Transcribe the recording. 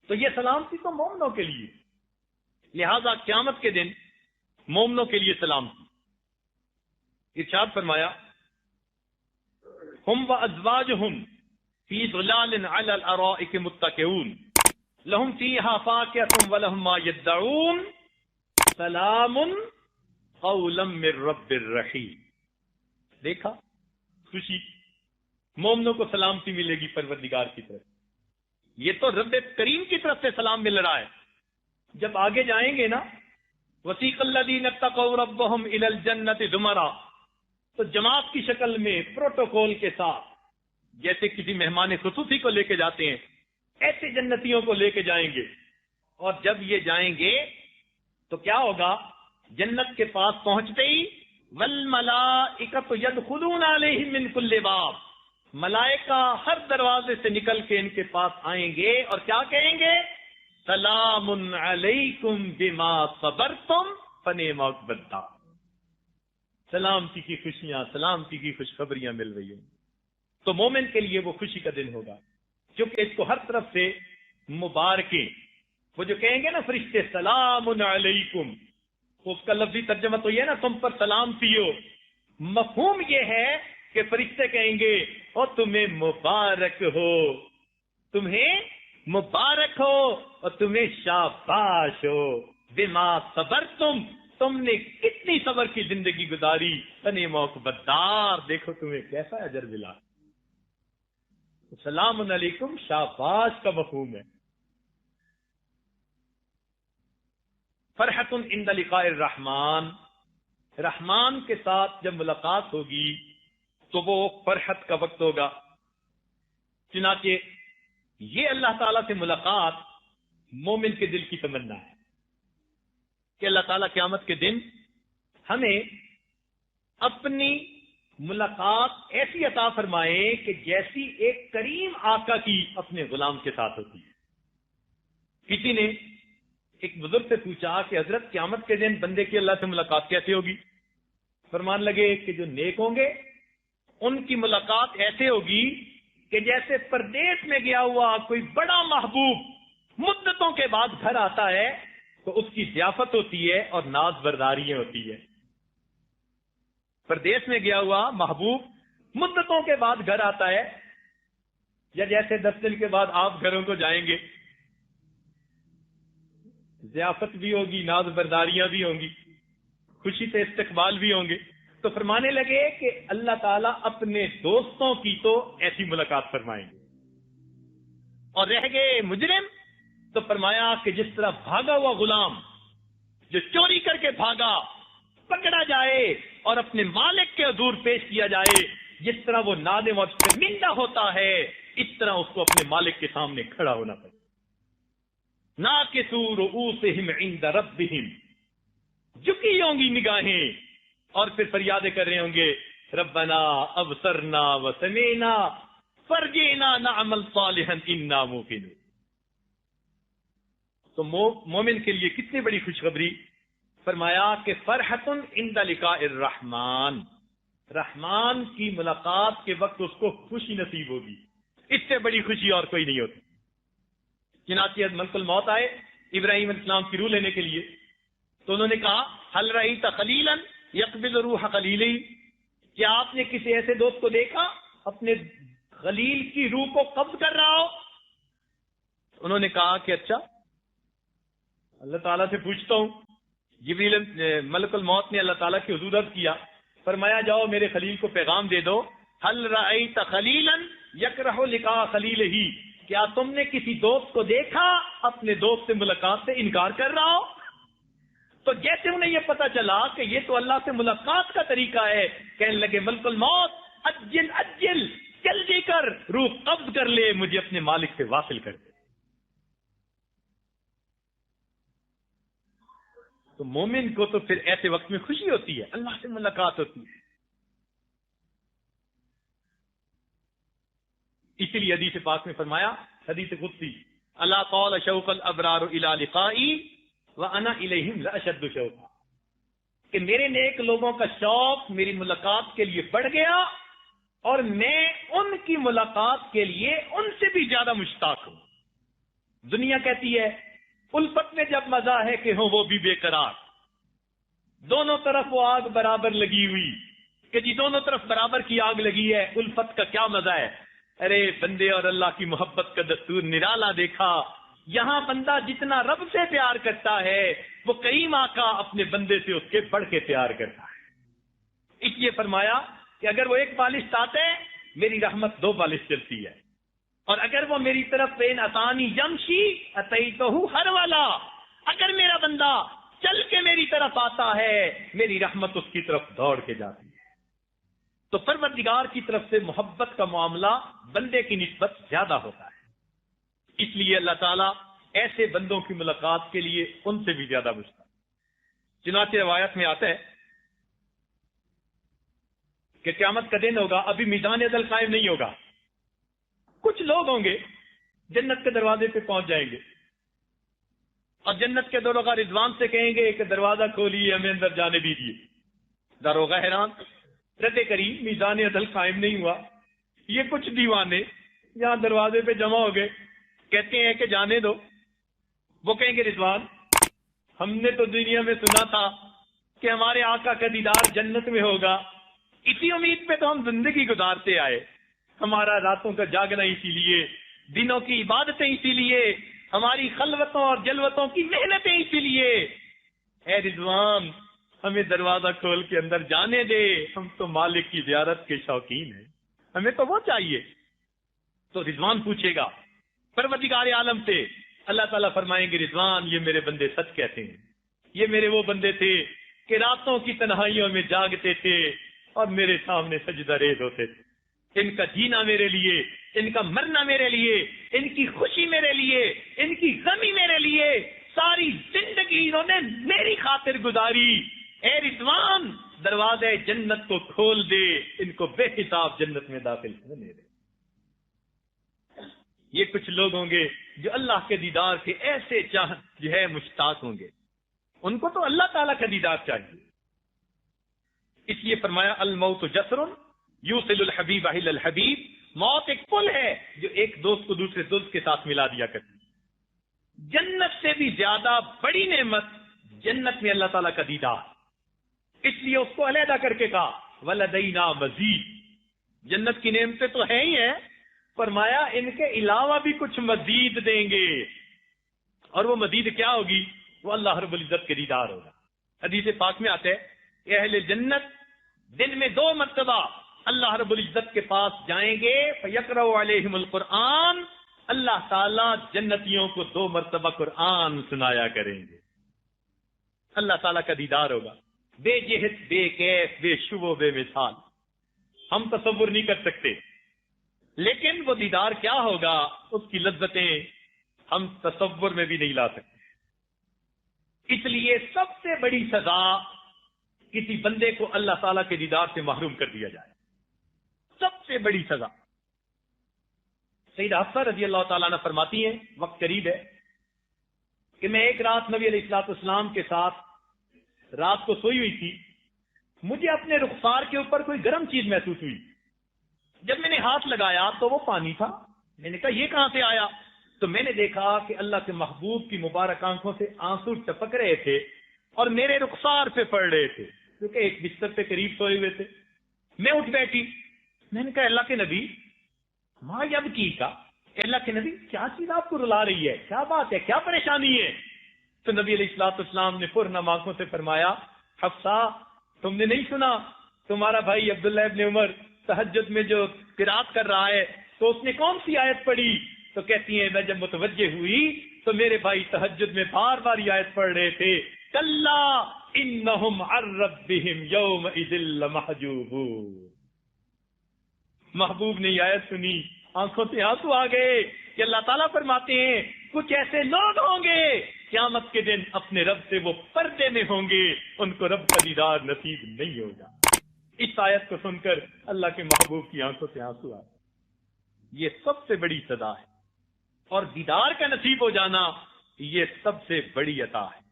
تو یہ سلامتی تو مومنوں کے لیے، لہذا قیامت کے دن مومنوں کے لیے سلامتی۔ ارشاد فرمایا ہم وازواجہم فی ظلال علی الارائک متکئون لہم فیہا فاکہۃ ولہم ما یدعون سلام قولا من رب الرحیم۔ دیکھا خوشی، مومنوں کو سلامتی ملے گی پروردگار کی طرف، یہ تو رب کریم کی طرف سے سلام مل رہا ہے۔ جب آگے جائیں گے نا وسیق الذین اتقوا ربهم الی الجنۃ زمرا، تو جماعت کی شکل میں پروٹوکول کے ساتھ، جیسے کسی مہمان خصوصی کو لے کے جاتے ہیں، ایسے جنتیوں کو لے کے جائیں گے۔ اور جب یہ جائیں گے تو کیا ہوگا؟ جنت کے پاس پہنچتے ہی والملائکۃ یدخلون علیہم من کل باب، ملائکہ ہر دروازے سے نکل کے ان کے پاس آئیں گے اور کیا کہیں گے؟ سلام علیکم بما صبرتم فنعم عقبی الدار۔ سلامتی کی خوشیاں، سلامتی کی خوشخبریاں مل رہی ہیں۔ تو مومن کے لیے وہ خوشی کا دن ہوگا، کیونکہ اس کو ہر طرف سے مبارکیں، وہ جو کہیں گے نا فرشتے سلام علیکم، اس کا لفظی ترجمہ تو یہ نا تم پر سلامتی ہو، مفہوم یہ ہے کہ فرشتے کہیں گے اور تمہیں مبارک ہو، تمہیں مبارک ہو اور تمہیں شاباش ہو، بما صبرتم، تم نے کتنی صبر کی زندگی گزاری، فنعم عقبی الدار، دیکھو تمہیں کیسا اجر ملا۔ سلام علیکم شاباش کا مفہوم ہے۔ فرحت عند لقاء الرحمن، رحمان کے ساتھ جب ملاقات ہوگی تو وہ فرحت کا وقت ہوگا۔ چنانچہ یہ اللہ تعالیٰ سے ملاقات مومن کے دل کی تمنا ہے کہ اللہ تعالیٰ قیامت کے دن ہمیں اپنی ملاقات ایسی عطا فرمائے کہ جیسی ایک کریم آقا کی اپنے غلام کے ساتھ ہوتی ہے۔ کسی نے ایک بزرگ سے پوچھا کہ حضرت قیامت کے دن بندے کی اللہ سے ملاقات کیسے ہوگی؟ فرمان لگے کہ جو نیک ہوں گے ان کی ملاقات ایسے ہوگی کہ جیسے پردیس میں گیا ہوا کوئی بڑا محبوب مدتوں کے بعد گھر آتا ہے تو اس کی ضیافت ہوتی ہے اور ناز برداریاں ہوتی ہے۔ پردیس میں گیا ہوا محبوب مدتوں کے بعد گھر آتا ہے، یا جیسے 10 دن کے بعد آپ گھروں کو جائیں گے، ضیافت بھی ہوگی، ناز برداریاں بھی ہوں گی، خوشی سے استقبال بھی ہوں گے۔ تو فرمانے لگے کہ اللہ تعالیٰ اپنے دوستوں کی تو ایسی ملاقات فرمائیں گے، اور رہ گئے مجرم تو فرمایا کہ جس طرح بھاگا ہوا غلام جو چوری کر کے بھاگا پکڑا جائے اور اپنے مالک کے حضور پیش کیا جائے، جس طرح وہ نادم اور شرمندہ ہوتا ہے، اس طرح اس کو اپنے مالک کے سامنے کھڑا ہونا پڑے۔ ناکسوا رؤوسہم عند ربہم، جھکی ہوں گی نگاہیں اور پھر فریادیں کر رہے ہوں گے ربنا ابصرنا وسمعنا فرجعنا نعمل صالحا انا موقنون۔ تو مومن کے لیے کتنی بڑی خوشخبری، فرمایا کہ فرحت عند لقاء الرحمن، رحمان کی ملاقات کے وقت اس کو خوشی نصیب ہوگی، اس سے بڑی خوشی اور کوئی نہیں ہوتی۔ چنانچہ ملک الموت آئے ابراہیم علیہ السلام کی روح لینے کے لیے، تو انہوں نے کہا هل رأیت خلیلا یقبض روح خلیلہ، کیا آپ نے کسی ایسے دوست کو دیکھا اپنے خلیل کی روح کو قبض کر رہا ہو؟ انہوں نے کہا کہ اچھا اللہ تعالیٰ سے پوچھتا ہوں۔ جبریل ملک الموت نے اللہ تعالیٰ کی حضور عرض کیا، فرمایا جاؤ میرے خلیل کو پیغام دے دو، هل رأیت خلیلا یکرہ لقاء خلیلہ، کیا تم نے کسی دوست کو دیکھا اپنے دوست سے ملاقات سے انکار کر رہا ہو؟ تو جیسے انہیں یہ پتا چلا کہ یہ تو اللہ سے ملاقات کا طریقہ ہے، کہنے لگے ملک الموت اجل اجل، جلدی کر روح قبض کر لے، مجھے اپنے مالک سے واصل کر دے۔ تو مومن کو تو پھر ایسے وقت میں خوشی ہوتی ہے، اللہ سے ملاقات ہوتی ہے۔ اسی لیے حدیث پاک میں فرمایا، حدیث قدسی، اللہ طال شوق الابرار الی لقائی وانا الیہم لاشد شوقا، کہ میرے نیک لوگوں کا شوق میری ملاقات کے لیے بڑھ گیا اور میں ان کی ملاقات کے لیے ان سے بھی زیادہ مشتاق ہوں۔ دنیا کہتی ہے الفت میں جب مزہ ہے کہ ہوں وہ بھی بے قرار، دونوں طرف وہ آگ برابر لگی ہوئی کہ جی دونوں طرف برابر کی آگ لگی ہے، الفت کا کیا مزہ ہے۔ ارے بندے اور اللہ کی محبت کا دستور نرالا دیکھا، یہاں بندہ جتنا رب سے پیار کرتا ہے وہ کریم آقا اپنے بندے سے اس کے بڑھ کے پیار کرتا ہے۔ اس لیے فرمایا کہ اگر وہ ایک بالش چاہتے میری رحمت 2 بالش چلتی ہے، اور اگر وہ میری طرف بین اسانی یمشی اتیتہ ہر والا، اگر میرا بندہ چل کے میری طرف آتا ہے میری رحمت اس کی طرف دوڑ کے جاتی ہے۔ تو پروردگار کی طرف سے محبت کا معاملہ بندے کی نسبت زیادہ ہوتا ہے، اس لیے اللہ تعالیٰ ایسے بندوں کی ملاقات کے لیے ان سے بھی زیادہ بجتا ہے۔ چنانچہ روایت میں آتا ہے کہ قیامت کا دن ہوگا، ابھی میزان عدل قائم نہیں ہوگا، کچھ لوگ ہوں گے جنت کے دروازے پہ پہنچ جائیں گے اور جنت کے داروغہ رضوان سے کہیں گے کہ دروازہ کھولیے، ہمیں اندر جانے دیجیے۔ داروغہ حیران، رب کریم میزان عدل قائم نہیں ہوا، یہ کچھ دیوانے یہاں دروازے پہ جمع ہو گئے، کہتے ہیں کہ جانے دو۔ وہ کہیں گے رضوان، ہم نے تو دنیا میں سنا تھا کہ ہمارے آقا کا دیدار جنت میں ہوگا، اسی امید پہ تو ہم زندگی گزارتے آئے، ہمارا راتوں کا جاگنا اسی لیے، دنوں کی عبادتیں اسی لیے، ہماری خلوتوں اور جلوتوں کی محنتیں اسی لیے۔ اے رضوان ہمیں دروازہ کھول کے اندر جانے دے، ہم تو مالک کی زیارت کے شوقین ہیں، ہمیں تو وہ چاہیے۔ تو رضوان پوچھے گا پروردگار عالم سے، اللہ تعالیٰ فرمائیں گے رضوان یہ میرے بندے سچ کہتے ہیں، یہ میرے وہ بندے تھے کہ راتوں کی تنہائیوں میں جاگتے تھے اور میرے سامنے سجدہ ریز ہوتے تھے، ان کا جینا میرے لیے، ان کا مرنا میرے لیے، ان کی خوشی میرے لیے، ان کی غمی میرے لیے، ساری زندگی انہوں نے میری خاطر گزاری۔ اے رضوان دروازے جنت کو کھول دے، ان کو بے حساب جنت میں داخل ہونے دے۔ یہ کچھ لوگ ہوں گے جو اللہ کے دیدار کے ایسے چاہت جو ہے مشتاق ہوں گے، ان کو تو اللہ تعالیٰ کا دیدار چاہیے۔ اس لیے فرمایا الموت جسر یوصل الحبیب اہل الحبیب، موت ایک پل ہے جو ایک دوست کو دوسرے دوست کے ساتھ ملا دیا کرتی ہے۔ جنت سے بھی زیادہ بڑی نعمت جنت میں اللہ تعالیٰ کا دیدار، اس لیے اس کو علیحدہ کر کے کہا ولدینا مزید۔ جنت کی نعمتیں تو ہیں ہی ہیں، فرمایا ان کے علاوہ بھی کچھ مزید دیں گے، اور وہ مزید کیا ہوگی؟ وہ اللہ رب العزت کے دیدار ہوگا۔ حدیث پاک میں آتے ہیں اہل جنت دن میں 2 مرتبہ اللہ رب العزت کے پاس جائیں گے، فیقرأ علیہم القرآن، اللہ تعالیٰ جنتیوں کو 2 مرتبہ قرآن سنایا کریں گے۔ اللہ تعالیٰ کا دیدار ہوگا، بے جہت، بے کیف، بے شبہ، بے مثال، ہم تصور نہیں کر سکتے، لیکن وہ دیدار کیا ہوگا، اس کی لذتیں ہم تصور میں بھی نہیں لا سکتے۔ اس لیے سب سے بڑی سزا کسی بندے کو اللہ تعالیٰ کے دیدار سے محروم کر دیا جائے، سب سے بڑی سزا۔ سیدہ حفصہ رضی اللہ تعالیٰ عنہ فرماتی ہیں، وقت قریب ہے کہ میں ایک رات نبی علیہ الصلوۃ والسلام کے ساتھ رات کو سوئی ہوئی تھی، مجھے اپنے رخسار کے اوپر کوئی گرم چیز محسوس ہوئی، جب میں نے ہاتھ لگایا تو وہ پانی تھا، میں نے کہا یہ کہاں سے آیا؟ تو میں نے دیکھا کہ اللہ کے محبوب کی مبارک آنکھوں سے آنسو ٹپک رہے تھے اور میرے رخسار پہ پڑ رہے تھے، کیونکہ ایک بستر پہ قریب سوئے ہوئے تھے۔ میں اٹھ بیٹھی، میں نے کہا اللہ کے نبی ماں اب کی کا، اللہ کے نبی کیا چیز آپ کو رلا رہی ہے، کیا بات ہے، کیا پریشانی ہے؟ تو نبی علیہ الصلوۃ والسلام نے پرنم آنکھوں سے فرمایا، حفصہ تم نے نہیں سنا تمہارا بھائی عبداللہ ابن عمر تہجد میں جو قرات کر رہا ہے تو اس نے کون سی آیت پڑھی؟ تو کہتی ہیں میں جب متوجہ ہوئی تو میرے بھائی تہجد میں بار بار یہ آیت پڑھ رہے تھے، کلا انہم عن ربہم یومئذ لمحجوبون۔ محبوب نے یہ آیت سنی، آنکھوں سے آنسو آ گئے کہ اللہ تعالیٰ فرماتے ہیں کچھ ایسے لوگ ہوں گے قیامت کے دن اپنے رب سے وہ پردے میں ہوں گے، ان کو رب کا دیدار نصیب نہیں ہوگا۔ اس آیت کو سن کر اللہ کے محبوب کی آنکھوں سے آنسو آئے۔ یہ سب سے بڑی سزا ہے، اور دیدار کا نصیب ہو جانا یہ سب سے بڑی عطا ہے۔